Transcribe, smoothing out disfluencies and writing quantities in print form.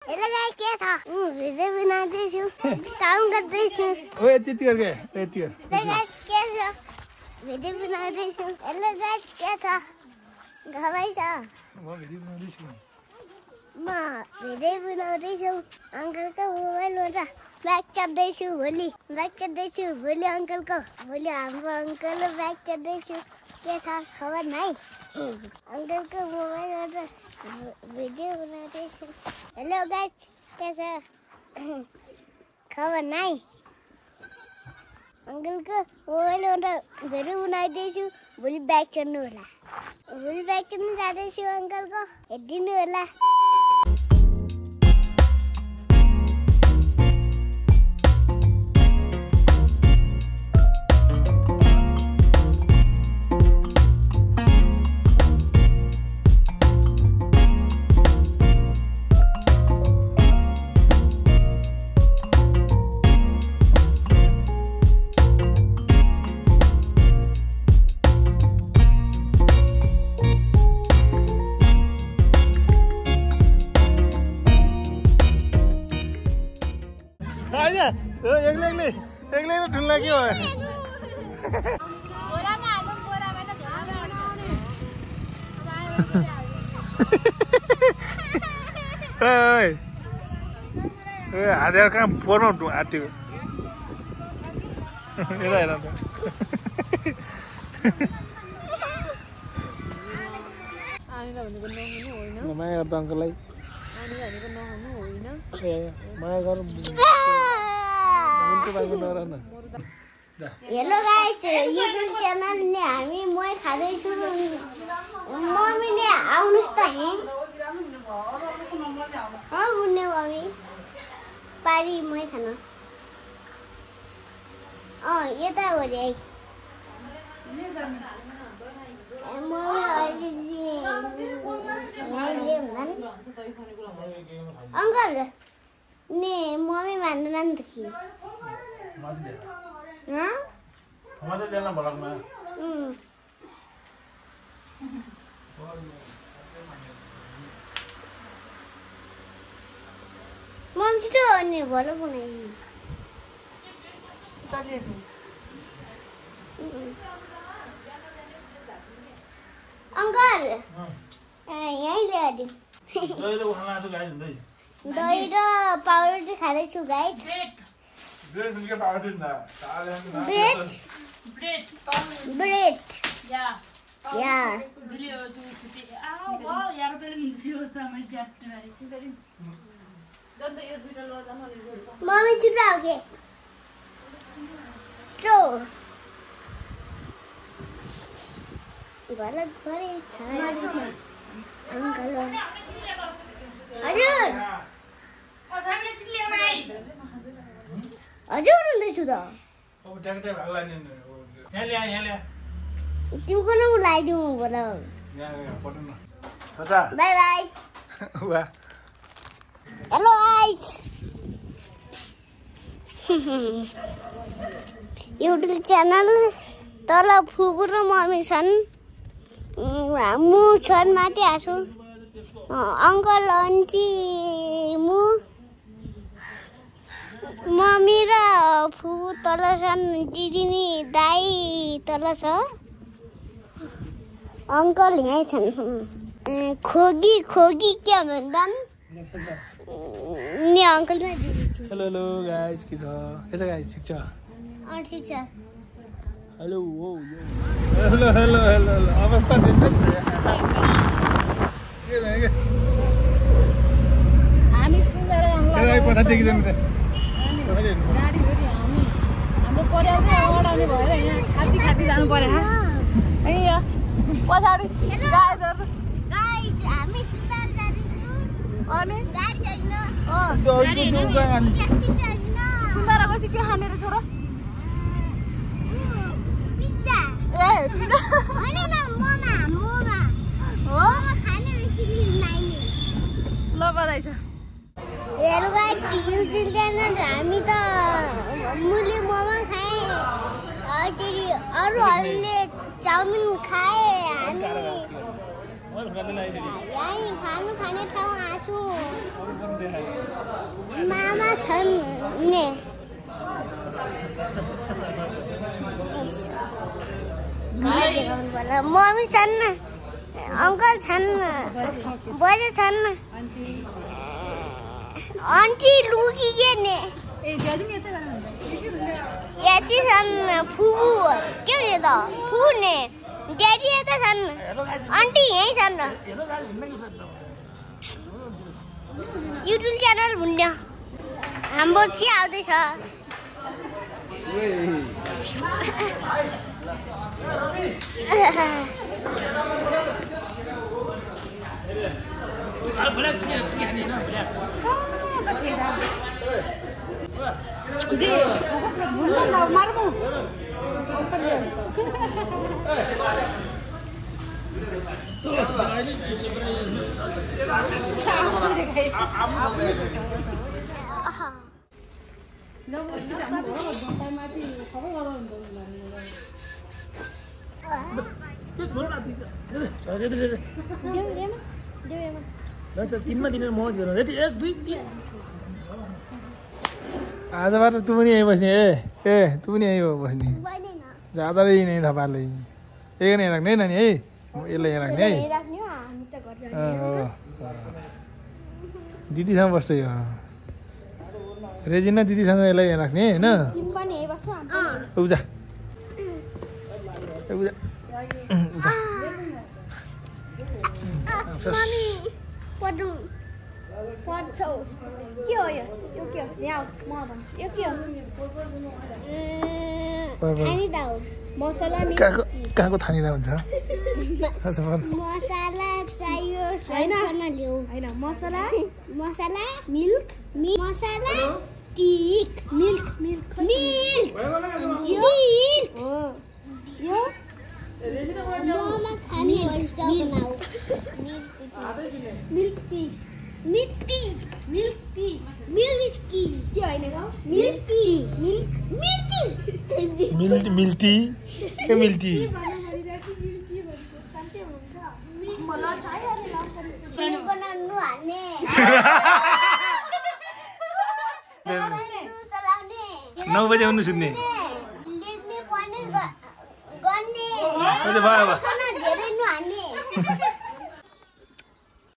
hello guys के छ video बनाउँदैछु काम गर्दैछु ओए त्यति गर के त्यति गर गाइस के छ भिडियो बनाउँदैछु हेलो गाइस के छ गबै छ म भिडियो बनाउँदैछु अंकलको मोबाइलबाट ब्याक गर्दैछु भोलि अंकलको भोलि हाम्रो अंकलले ब्याक गर्दैछु के छ खबर नै अंकलको मोबाइलबाट भिडियो बनाउँदैछु हेलो गाइस के छ खबर नै अंकलको मोबाइलबाट भिडियो बनाउँदैछु भोलि ब्याक गर्नु होला भोलि ब्याक गर्नु जाँदैछु अंकलको हेरिदिनु होला एक्लै ढुल्ला के हो हातेर कहाँ पोर्नु आँट्यो यता हेर त माया गर्दा अङ्कललाई माया गर हेलो गाइस युट्युब च्यानलले हामी मही खाँदैछु मम्मीले आउनुस् त मुन्ने मम्मी पारी मही खान यता हो रे अंकल ने मम्मी मान्दैन नि त कि मम छिटो अनि भलो बनाइदिनु अंकल यहीँ ल्याइदिउँ दही र पाउडर खाँदैछु गाइस ब्रेड मम्मी छिटो आऊ के छिटो गलत गरे छ अंकल हजुर हजुर हुँदैछु त तिमीको न लगाइदिउँ होला by bye hello guys YouTube channel तल फुपू र मम्मी छन् म छन् माथि आछु अंकल आन्टी मम्मी र फुपू तल छन् दिदी नि दाई तल छ अंकल यहीँ छन् खोगी के भन्छन् नि अंकल न दिदी हेलो हेलो गाइस के छ के छ गाइस ठिक छ ठिक छ हेलो हेलो हेलो हेलो अवस्था ठिक छ के भयो हामी सुनेर के पठा देखिदैन त गाडी फेरि हाम्रो परिवारकै अगाडि भएर यहाँ खाती जानु पर्यो यहाँ पछाडि गाईहरू गाइस हामी सुन्दर जाँदैछु अनि गाडी छैन सुन्दर बसी के खाने रे छोरो पिज्जा ए पिज्जा हैन न मोमा हो खाने तिमी नाइने ल बधाई छ हेलो गाइस युट्युब च्यानल हामी त मुली मोमो खाए यसरी अरूहरूले चाउमिन खाए हामी यहीँ खाने ठाउँ आछु छन् ने मम्मी छन् अङ्कल छन् बजे छन् आन्टी लुकी के ने यति छन् फुबु के ने त फु ने ड्याडी यता छन् आन्टी यही छन् युट्युब च्यानल भुन्ने हाम्रो चिया आउँदैछ आजबाट तँ पनि यहीँ बस्ने ए तँ पनि यहीँ बस्ने ज्यादा यहीँ थपाले यही नै राख्ने है नानी है यसलाई यहाँ राख्ने है दिदीसँग बस्छ यो रेजिना दिदीसँग यसलाई यहाँ राख्ने होइन के हो यो के हो यहाँ म भन्छु यो के हो थानीदा हो मसला कहाँको थानीदा हुन्छ मसला चाहियो हैन ल्याऊ हैन मसला मसला मिल्क मसला टिक मिल्क मिल्क मिल्क हो यो ममा खाने भन्छ बनाऊ milk tea milk tea milk tea milk tea के हैन ग मिल्क टी मिल्क मिल्क मिल्टी के मिल्टी मलाई चाहियो नि बनाउनु हाने चलाउने 9 बजे आउनु सुत्ने लेख्ने पनि गर्ने भयो धेरै नु हाने